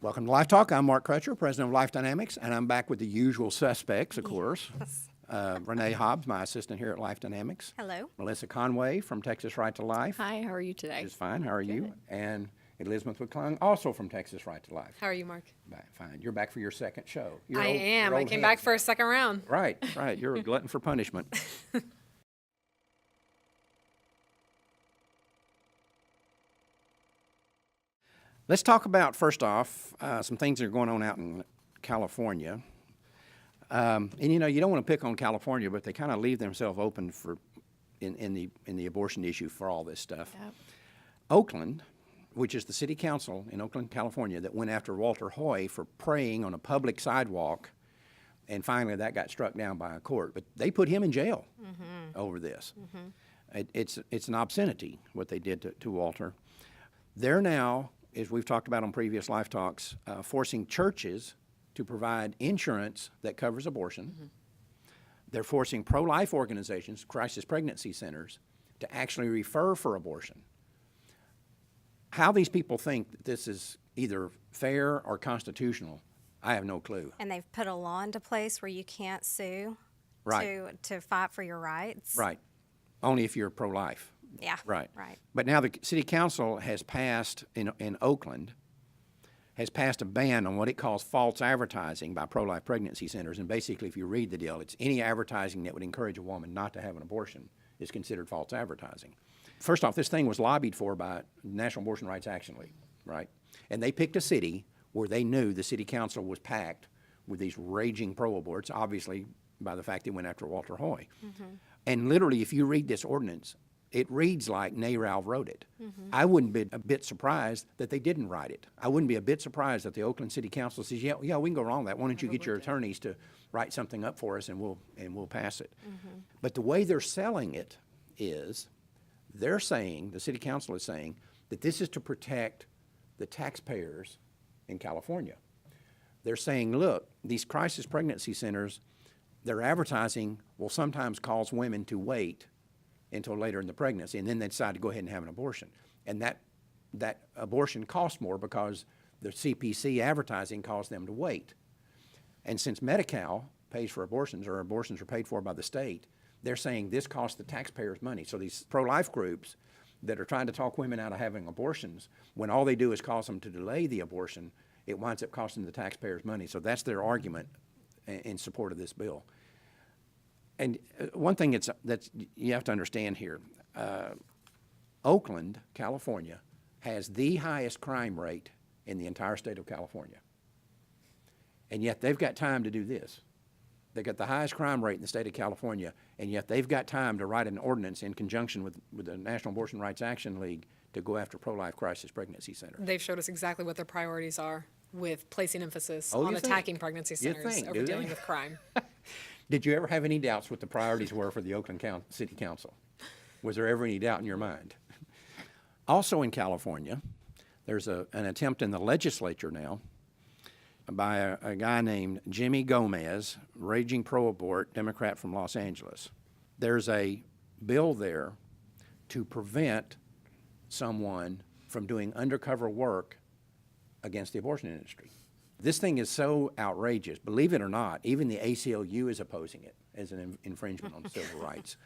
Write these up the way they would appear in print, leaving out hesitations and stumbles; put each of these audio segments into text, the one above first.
Welcome to LifeTalk. I'm Mark Crutcher, president of Life Dynamics, and I'm back with the usual suspects, of course. Renee Hobbs, my assistant here at Life Dynamics. Hello. Melissa Conway from Texas Right to Life. Hi, how are you today? Just fine. How are you? And Elizabeth McClung, also from Texas Right to Life. How are you, Mark? Fine. You're back for your second show. I am. I came back for a second round. Right. You're a glutton for punishment. Let's talk about, first off, some things that are going on out in California. And you don't want to pick on California, but they kind of leave themselves open for in the abortion issue for all this stuff. Yep. Oakland, which is the city council in Oakland, California, that went after Walter Hoy for praying on a public sidewalk, and finally that got struck down by a court. But they put him in jail over this. It's an obscenity what they did to Walter. They're now, as we've talked about on previous Life Talks, forcing churches to provide insurance that covers abortion. They're forcing pro-life organizations, crisis pregnancy centers, to actually refer for abortion. How these people think that this is either fair or constitutional, I have no clue. And they've put a law into place where you can't sue to fight for your rights. Right. Only if you're pro-life. Yeah. Right. Right. But now the city council has passed, in Oakland, has passed a ban on what it calls false advertising by pro-life pregnancy centers. And basically, if you read the deal, it's any advertising that would encourage a woman not to have an abortion is considered false advertising. First off, this thing was lobbied for by National Abortion Rights Action League, right? And they picked a city where they knew the city council was packed with these raging pro-aborts, obviously by the fact they went after Walter Hoy. And literally, if you read this ordinance, it reads like NARAL wrote it. I wouldn't be a bit surprised that they didn't write it. I wouldn't be a bit surprised that the Oakland City Council says, yeah, we can go wrong with that. Why don't you get your attorneys to write something up for us and we'll pass it. But the way they're selling it is they're saying, the city council is saying, that this is to protect the taxpayers in California. They're saying, look, these crisis pregnancy centers, their advertising will sometimes cause women to wait until later in the pregnancy, and then they decide to go ahead and have an abortion. And that abortion costs more because the CPC advertising caused them to wait. And since Medi-Cal pays for abortions, or abortions are paid for by the state, they're saying this costs the taxpayers money. So these pro-life groups that are trying to talk women out of having abortions, when all they do is cause them to delay the abortion, it winds up costing the taxpayers money. So that's their argument in support of this bill. And one thing that's you have to understand here, Oakland, California, has the highest crime rate in the entire state of California. And yet they've got time to do this. They've got the highest crime rate in the state of California, and yet they've got time to write an ordinance in conjunction with the National Abortion Rights Action League to go after pro-life crisis pregnancy centers. They've showed us exactly what their priorities are with placing emphasis Oh, on you attacking think? pregnancy You centers think, over do dealing they? with crime. Did you ever have any doubts what the priorities were for the Oakland City Council? Was there ever any doubt in your mind? Also in California, there's an attempt in the legislature now by a guy named Jimmy Gomez, raging pro-abort Democrat from Los Angeles. There's a bill there to prevent someone from doing undercover work against the abortion industry. This thing is so outrageous. Believe it or not, even the ACLU is opposing it as an infringement on civil rights.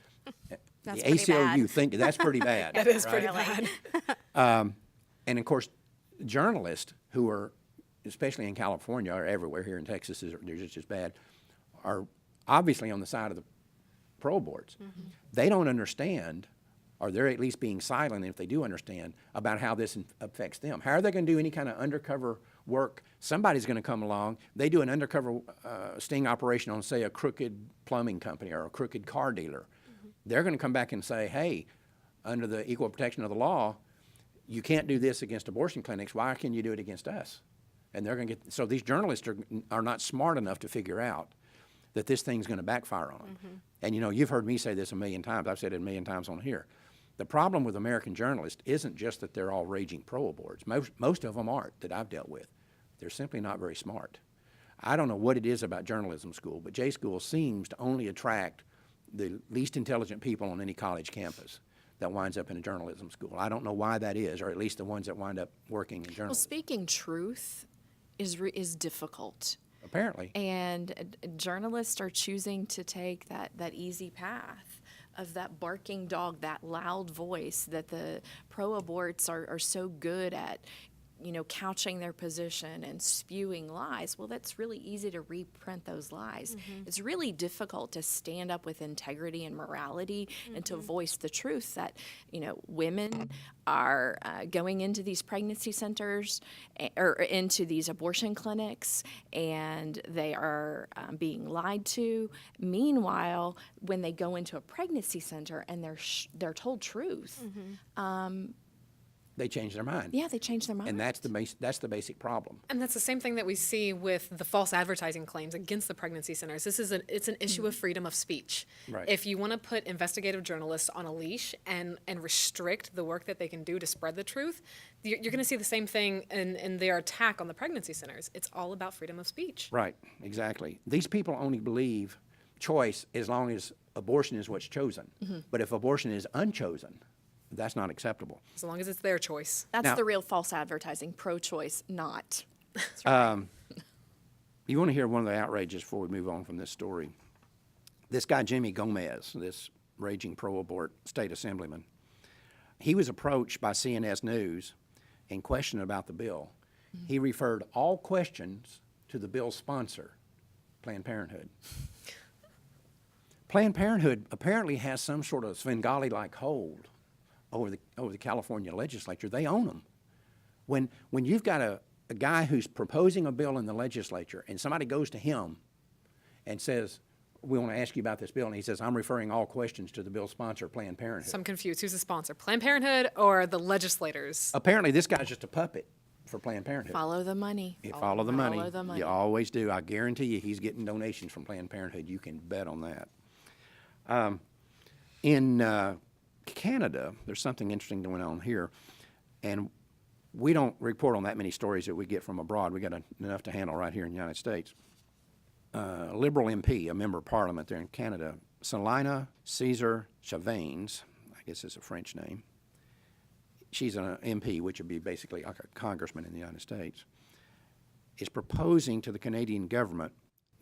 That's the pretty ACLU bad. think that's pretty bad. That is right? pretty Really? bad. And of course, journalists who are, especially in California or everywhere here in Texas, they're just as bad, are obviously on the side of the pro-aborts. They don't understand, or they're at least being silent if they do understand, about how this affects them. How are they going to do any kind of undercover work? Somebody's going to come along, they do an undercover sting operation on, say, a crooked plumbing company or a crooked car dealer. They're going to come back and say, hey, under the equal protection of the law, you can't do this against abortion clinics. Why can you do it against us? And they're going to get, so these journalists are not smart enough to figure out that this thing's going to backfire on them. And you've heard me say this a million times. I've said it a million times on here. The problem with American journalists isn't just that they're all raging pro-aborts. Most of them aren't that I've dealt with. They're simply not very smart. I don't know what it is about journalism school, but J-School seems to only attract the least intelligent people on any college campus that winds up in a journalism school. I don't know why that is, or at least the ones that wind up working in journalism. Well, speaking truth is difficult. Apparently. And journalists are choosing to take that easy path of that barking dog, that loud voice that the pro-aborts are so good at, couching their position and spewing lies. Well, that's really easy to reprint those lies. It's really difficult to stand up with integrity and morality and to voice the truth that, women are going into these pregnancy centers or into these abortion clinics, and they are being lied to. Meanwhile, when they go into a pregnancy center and they're told truth, They change their mind. yeah, they change their mind. And that's the basic problem. And that's the same thing that we see with the false advertising claims against the pregnancy centers. It's an issue of freedom of speech. Right. If you want to put investigative journalists on a leash and restrict the work that they can do to spread the truth, you're going to see the same thing in their attack on the pregnancy centers. It's all about freedom of speech. Right, exactly. These people only believe choice as long as abortion is what's chosen. But if abortion is unchosen, that's not acceptable. As long as it's their choice. That's Now- the real false advertising, pro-choice, not. You want to hear one of the outrages before we move on from this story? This guy, Jimmy Gomez, this raging pro-abort state assemblyman, he was approached by CNS News and questioned about the bill. He referred all questions to the bill's sponsor, Planned Parenthood. Planned Parenthood apparently has some sort of Svengali-like hold over the California legislature. They own them. When you've got a guy who's proposing a bill in the legislature and somebody goes to him and says, we want to ask you about this bill, and he says, I'm referring all questions to the bill's sponsor, Planned Parenthood. So I'm confused. Who's the sponsor? Planned Parenthood or the legislators? Apparently this guy's just a puppet for Planned Parenthood. Follow the money. You follow the money. Follow the money. You always do. I guarantee you he's getting donations from Planned Parenthood. You can bet on that. In Canada, there's something interesting going on here, and we don't report on that many stories that we get from abroad. We got enough to handle right here in the United States. A Liberal MP, a member of Parliament there in Canada, Salina Cesar Chavanes, I guess it's a French name. She's an MP, which would be basically like a congressman in the United States, is proposing to the Canadian government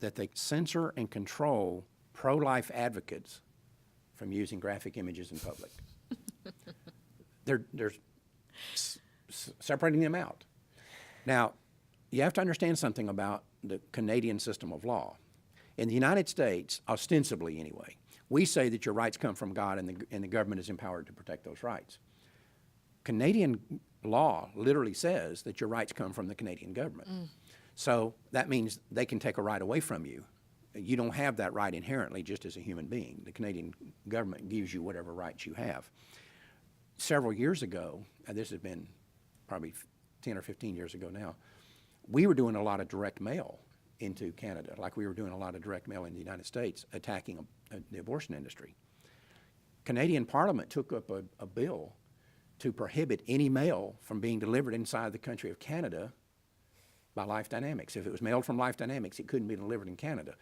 that they censor and control pro-life advocates from using graphic images in public. They're separating them out. Now, you have to understand something about the Canadian system of law. In the United States, ostensibly anyway, we say that your rights come from God and the government is empowered to protect those rights. Canadian law literally says that your rights come from the Canadian government. So that means they can take a right away from you. You don't have that right inherently just as a human being. The Canadian government gives you whatever rights you have. Several years ago, and this has been probably 10 or 15 years ago now, we were doing a lot of direct mail into Canada, like we were doing a lot of direct mail in the United States, attacking the abortion industry. Canadian Parliament took up a bill to prohibit any mail from being delivered inside the country of Canada by Life Dynamics. If it was mailed from Life Dynamics, it couldn't be delivered in Canada.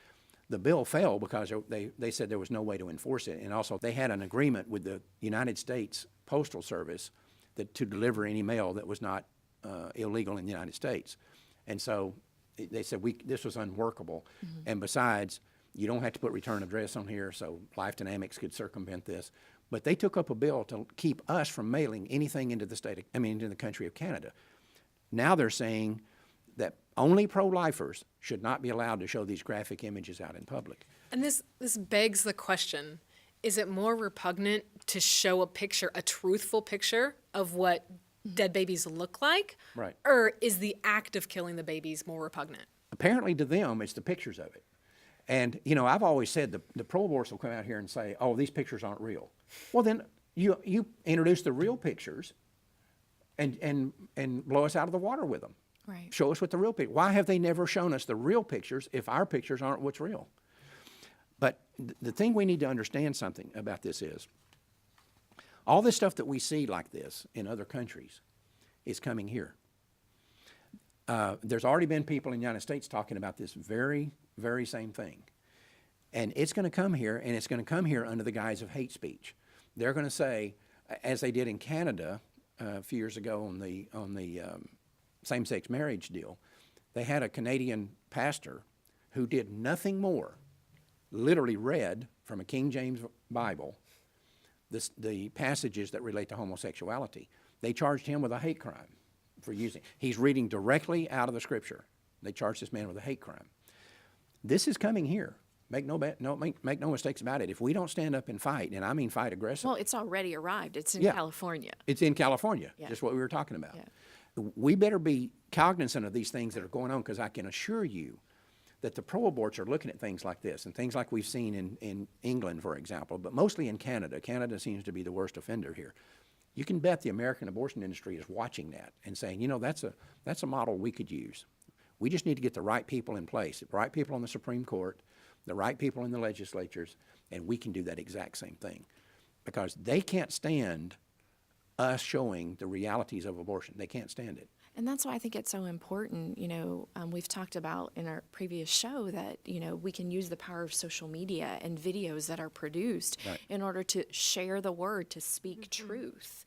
The bill fell because they said there was no way to enforce it, and also they had an agreement with the United States Postal Service to deliver any mail that was not illegal in the United States. And so they said this was unworkable. And besides, you don't have to put return address on here, so Life Dynamics could circumvent this. But they took up a bill to keep us from mailing anything into the country of Canada. Now they're saying that only pro-lifers should not be allowed to show these graphic images out in public. And this begs the question, is it more repugnant to show a truthful picture of what dead babies look like? Right. Or is the act of killing the babies more repugnant? Apparently to them, it's the pictures of it. And, I've always said the pro-aborts will come out here and say, oh, these pictures aren't real. Well, then you introduce the real pictures and blow us out of the water with them. Right. Show us what the real picture. Why have they never shown us the real pictures if our pictures aren't what's real? But the thing we need to understand something about this is, all this stuff that we see like this in other countries is coming here. There's already been people in the United States talking about this very, very same thing. And it's going to come here, and it's going to come here under the guise of hate speech. They're going to say, as they did in Canada a few years ago on the same-sex marriage deal, They had a Canadian pastor who did nothing more, literally read from a King James Bible the passages that relate to homosexuality. They charged him with a hate crime for using. He's reading directly out of the Scripture. They charged this man with a hate crime. This is coming here. Make no mistakes about it. If we don't stand up and fight, and I mean fight aggressively. Well, it's already arrived. It's in California. It's in California, just what we were talking about. Yeah. We better be cognizant of these things that are going on, because I can assure you that the pro-aborts are looking at things like this and things like we've seen in England, for example, but mostly in Canada. Canada seems to be the worst offender here. You can bet the American abortion industry is watching that and saying, you know, that's a model we could use. We just need to get the right people in place, the right people on the Supreme Court, the right people in the legislatures, and we can do that exact same thing, because they can't stand us showing the realities of abortion. They can't stand it. And that's why I think it's so important. You know, we've talked about in our previous show that, you know, we can use the power of social media and videos that are produced in order to share the word, to speak truth.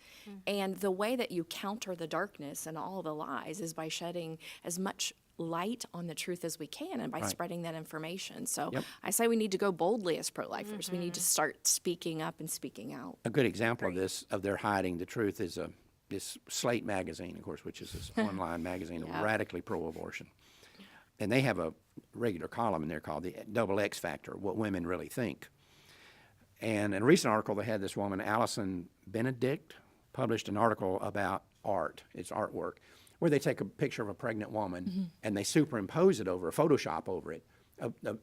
And the way that you counter the darkness and all the lies is by shedding as much light on the truth as we can, and by spreading that information. So I say we need to go boldly as pro-lifers. We need to start speaking up and speaking out. A good example of this, of their hiding the truth, is this Slate Magazine, of course, which is this online magazine radically pro-abortion. And they have a regular column in there called the Double X Factor, what women really think. And in a recent article, they had this woman, Allison Benedict, published an article about art, it's artwork, where they take a picture of a pregnant woman and they superimpose it over, Photoshop over it,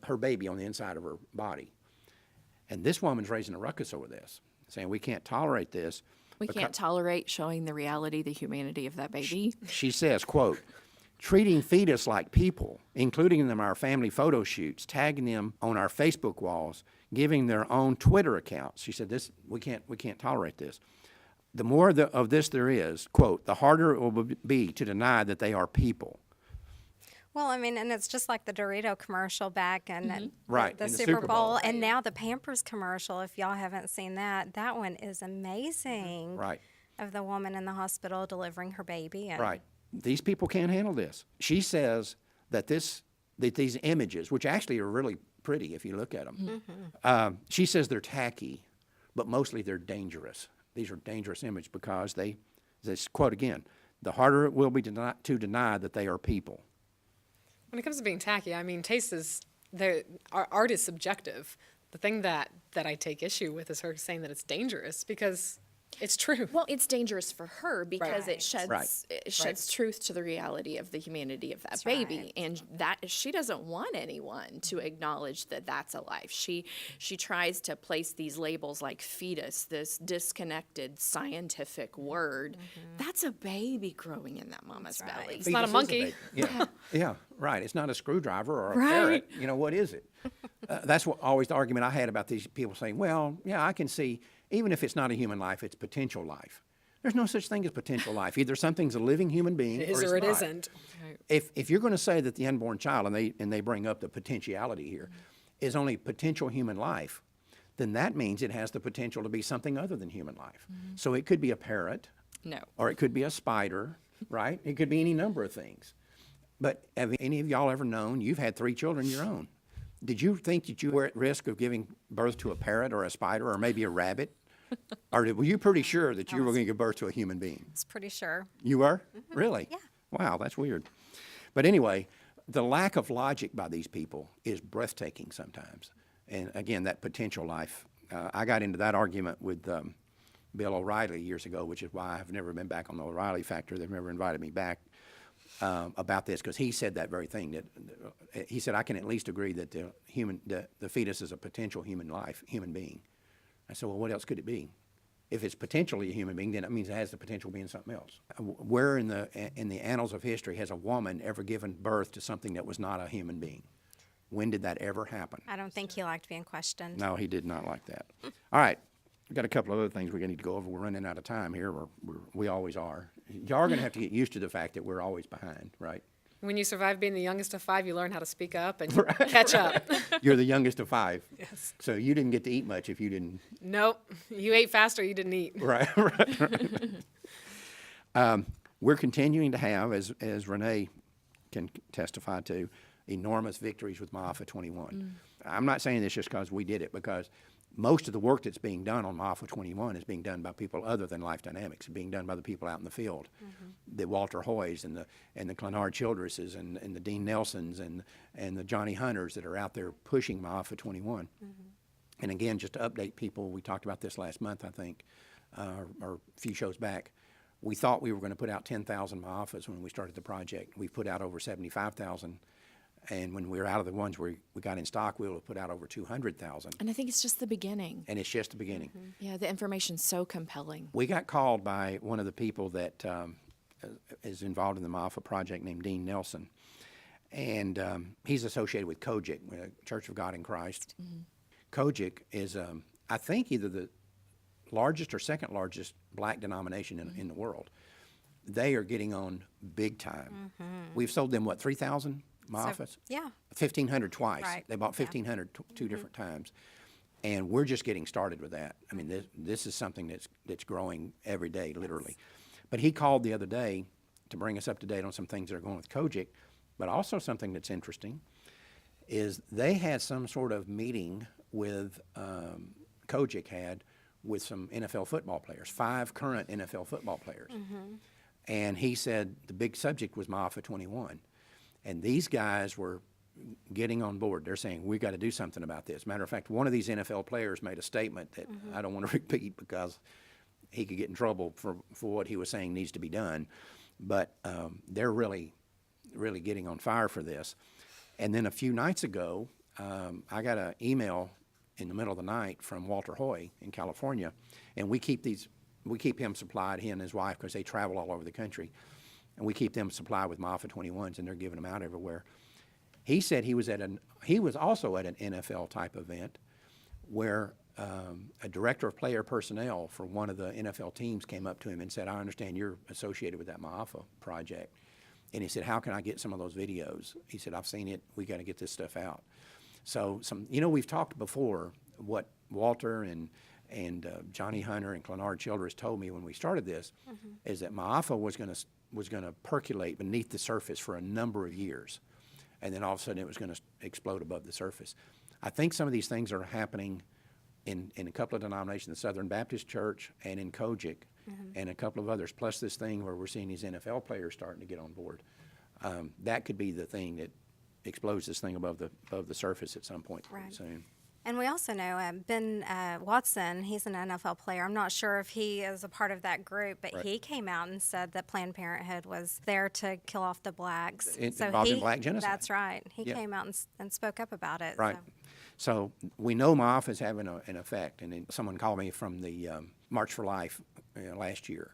her baby on the inside of her body. And this woman's raising a ruckus over this, saying we can't tolerate this. We can't tolerate showing the reality, the humanity of that baby. She says, quote, treating fetus like people, including them in our family photo shoots, tagging them on our Facebook walls, giving their own Twitter accounts. She said, "This we can't tolerate this. The more of this there is, quote, the harder it will be to deny that they are people." Well, I mean, and it's just like the Dorito commercial back and the in the Super Bowl, and now the Pampers commercial. If y'all haven't seen that, that one is amazing. Right. Of the woman in the hospital delivering her baby. And Right. These people can't handle this. She says that these images, which actually are really pretty if you look at them, she says they're tacky, but mostly they're dangerous. These are dangerous images because they quote again, the harder it will be to deny that they are people. When it comes to being tacky, I mean, taste is, our art is subjective. The thing that I take issue with is her saying that it's dangerous, because it's true. Well, it's dangerous for her because it sheds Right. truth to the reality of the humanity of that baby, and that she doesn't want anyone to acknowledge that that's a life. She tries to place these labels like fetus, this disconnected scientific word. That's a baby growing in that mama's belly. It's not a monkey. Yeah, right. It's not a screwdriver or a parrot. You know, what is it? That's always the argument I had about these people saying, well, yeah, I can see, even if it's not a human life, it's potential life. There's no such thing as potential life. Either something's a living human being It is or it isn't. If you're going to say that the unborn child, and they bring up the potentiality here, is only potential human life, then that means it has the potential to be something other than human life. So it could be a parrot. No. Or it could be a spider, right? It could be any number of things. But have any of y'all ever known, you've had 3 children of your own. Did you think that you were at risk of giving birth to a parrot or a spider or maybe a rabbit? Or were you pretty sure that you were going to give birth to a human being? It's pretty sure. You were? Really? Yeah. Wow, that's weird. But anyway, the lack of logic by these people is breathtaking sometimes. And again, that potential life. I got into that argument with Bill O'Reilly years ago, which is why I've never been back on the O'Reilly Factor. They've never invited me back about this, because he said that very thing. That he said, I can at least agree that the fetus is a potential human being. I said, well, what else could it be? If it's potentially a human being, then it means it has the potential of being something else. Where in the annals of history has a woman ever given birth to something that was not a human being? When did that ever happen? I don't think he liked being questioned. No, he did not like that. All right. We've got a couple of other things we need to go over. We're running out of time here. We always are. Y'all are going to have to get used to the fact that we're always behind, right? When you survive being the youngest of 5, you learn how to speak up and catch up. You're the youngest of 5. Yes. So you didn't get to eat much if you didn't. Nope. You ate faster, you didn't eat. Right. We're continuing to have, as Renee can testify to, enormous victories with Maafa 21. I'm not saying this just because we did it, because most of the work that's being done on Maafa 21 is being done by people other than Life Dynamics, being done by the people out in the field, the Walter Hoys and the Clenard Childresses and the Dean Nelsons and the Johnny Hunters that are out there pushing Maafa 21. And again, just to update people, we talked about this last month, I think, or a few shows back. We thought we were going to put out 10,000 Maafas when we started the project. We've put out over 75,000. And when we were out of the ones we got in stock, we will put out over 200,000. And I think it's just the beginning. And it's just the beginning. Yeah, the information's so compelling. We got called by one of the people that is involved in the Maafa project named Dean Nelson. And he's associated with Kojic, Church of God in Christ. Kojic is, I think, either the largest or second largest black denomination in the world. They are getting on big time. We've sold them, what, 3,000 Maafas? So, yeah. 1,500 twice. Right. They bought 1,500 two different times. And we're just getting started with that. I mean, this is something that's growing every day, literally. But he called the other day to bring us up to date on some things that are going with Kojic. But also something that's interesting is they had some sort of meeting with, Kojic had, with some NFL football players, 5 current NFL football players. And he said the big subject was Maafa 21. And these guys were getting on board. They're saying, we got to do something about this. Matter of fact, one of these NFL players made a statement that I don't want to repeat because he could get in trouble for what he was saying needs to be done. But they're really getting on fire for this. And then a few nights ago, I got an email in the middle of the night from Walter Hoy in California. And we keep him supplied, he and his wife, because they travel all over the country. And we keep them supplied with Maafa 21s, and they're giving them out everywhere. He said he was also at an NFL type event where a director of player personnel for one of the NFL teams came up to him and said, I understand you're associated with that Maafa project. And he said, how can I get some of those videos? He said, I've seen it. We got to get this stuff out. So we've talked before what Walter and Johnny Hunter and Clenard Childress told me when we started this is that Maafa was going to percolate beneath the surface for a number of years, and then all of a sudden it was going to explode above the surface. I think some of these things are happening in a couple of denominations, the Southern Baptist Church and in Kojic, and a couple of others, plus this thing where we're seeing these NFL players starting to get on board. That could be the thing that explodes this thing above the surface at some point soon. And we also know Ben Watson, he's an NFL player. I'm not sure if he is a part of that group, but he came out and said that Planned Parenthood was there to kill off the blacks. Involved in black genocide. That's right. He came out and spoke up about it. Right. So we know Maafa is having an effect. And then someone called me from the March for Life last year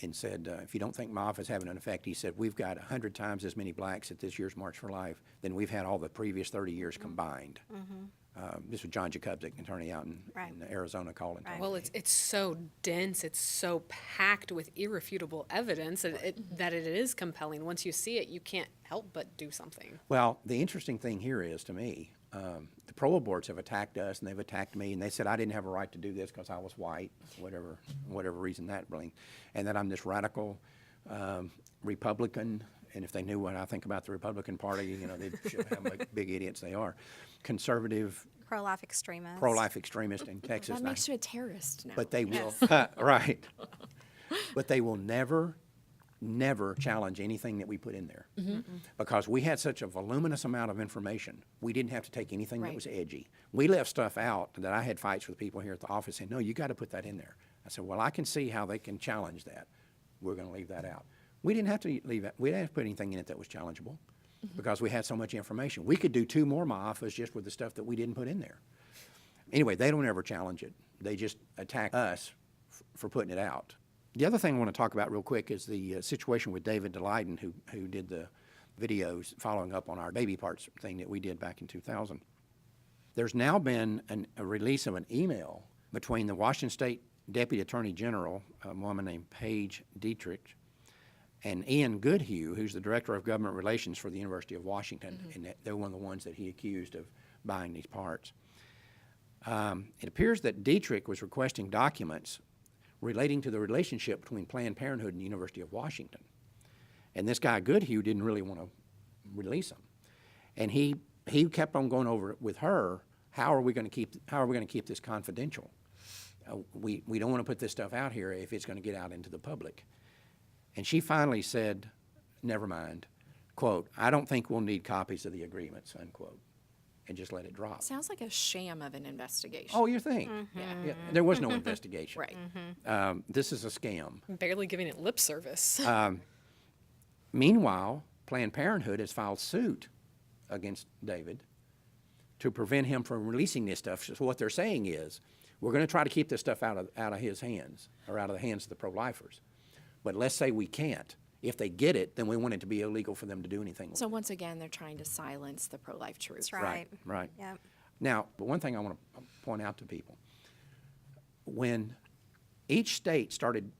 and said, if you don't think Maafa is having an effect, he said, we've got 100 times as many blacks at this year's March for Life than we've had all the previous 30 years combined. This was John Jacobs, an attorney out in Arizona, calling. Well, it's so dense, it's so packed with irrefutable evidence that it is compelling. Once you see it, you can't help but do something. Well, the interesting thing here is, to me, the pro aborts have attacked us, and they've attacked me, and they said I didn't have a right to do this because I was white, whatever reason that brings, and that I'm this radical Republican. And if they knew what I think about the Republican Party, they'd show how big idiots they are. Conservative, Pro-life extremist. Pro-life extremist in Texas. That makes you a terrorist now. But they will, right. But they will never challenge anything that we put in there. Because we had such a voluminous amount of information, we didn't have to take anything that was edgy. We left stuff out that I had fights with people here at the office saying, no, you got to put that in there. I said, well, I can see how they can challenge that. We're going to leave that out. We didn't have to leave it. We didn't have to put anything in it that was challengeable because we had so much information. We could do 2 more Maafas just with the stuff that we didn't put in there. Anyway, they don't ever challenge it. They just attack us for putting it out. The other thing I want to talk about real quick is the situation with David Daleiden, who did the videos following up on our baby parts thing that we did back in 2000. There's now been a release of an email between the Washington State Deputy Attorney General, a woman named Paige Dietrich, and Ian Goodhue, who's the Director of Government Relations for the University of Washington, and they're one of the ones that he accused of buying these parts. It appears that Dietrich was requesting documents relating to the relationship between Planned Parenthood and the University of Washington. And this guy Goodhue didn't really want to release them. And he kept on going over it with her. How are we going to keep this confidential? We don't want to put this stuff out here if it's going to get out into the public. And she finally said, never mind, quote, I don't think we'll need copies of the agreements, unquote, and just let it drop. Sounds like a sham of an investigation. Oh, you think? Yeah, there was no investigation. Right. This is a scam. Barely giving it lip service. Meanwhile, Planned Parenthood has filed suit against David to prevent him from releasing this stuff. So what they're saying is, we're going to try to keep this stuff out of his hands, or out of the hands of the pro-lifers. But let's say we can't. If they get it, then we want it to be illegal for them to do anything with So it. once again, they're trying to silence the pro-life truth. That's right. Right. Yep. Now, but one thing I want to point out to people, when each state started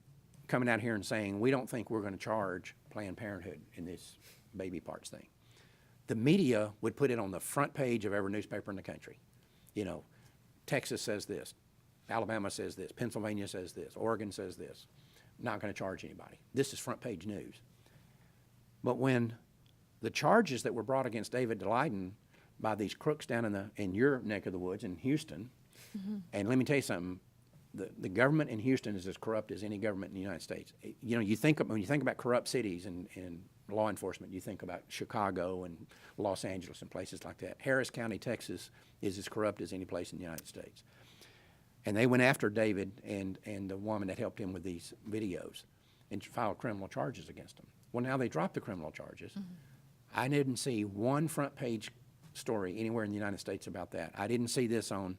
coming out here and saying, we don't think we're going to charge Planned Parenthood in this baby parts thing, the media would put it on the front page of every newspaper in the country. You know, Texas says this, Alabama says this, Pennsylvania says this, Oregon says this. Not going to charge anybody. This is front page news. But when the charges that were brought against David Daleiden by these crooks down in your neck of the woods in Houston, and let me tell you something, the government in Houston is as corrupt as any government in the United States. You know, when you think about corrupt cities and law enforcement, you think about Chicago and Los Angeles and places like that. Harris County, Texas is as corrupt as any place in the United States. And they went after David and the woman that helped him with these videos and filed criminal charges against him. Well, now they dropped the criminal charges. I didn't see one front page story anywhere in the United States about that. I didn't see this on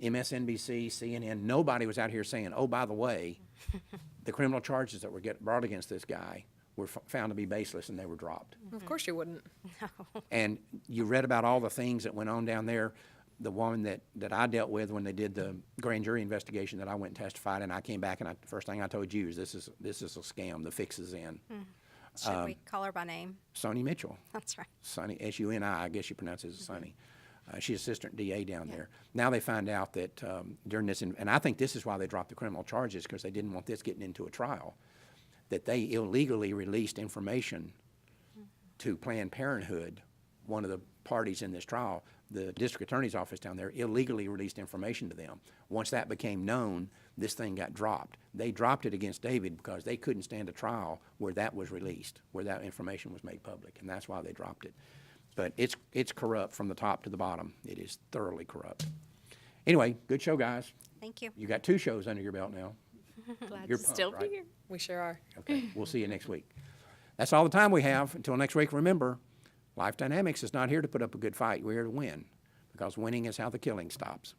MSNBC, CNN. Nobody was out here saying, oh, by the way, the criminal charges that were brought against this guy were found to be baseless and they were dropped. Of course you wouldn't. And you read about all the things that went on down there. The woman that I dealt with when they did the grand jury investigation that I went and testified, and I came back and the first thing I told you is this is a scam. The fix is in. Should we call her by name? Sonny Mitchell. That's right. Sonny, S-U-N-I, I guess you pronounce it as Sonny. She's assistant DA down there. Now they find out that during this, and I think this is why they dropped the criminal charges, because they didn't want this getting into a trial, that they illegally released information to Planned Parenthood, one of the parties in this trial. The district attorney's office down there illegally released information to them. Once that became known, this thing got dropped. They dropped it against David because they couldn't stand a trial where that was released, where that information was made public, and that's why they dropped it. But it's corrupt from the top to the bottom. It is thoroughly corrupt. Anyway, good show, guys. Thank you. You got 2 shows under your belt now. Glad You're to pumped, still right? be here. We sure are. Okay, we'll see you next week. That's all the time we have. Until next week, remember, Life Dynamics is not here to put up a good fight. We're here to win, because winning is how the killing stops.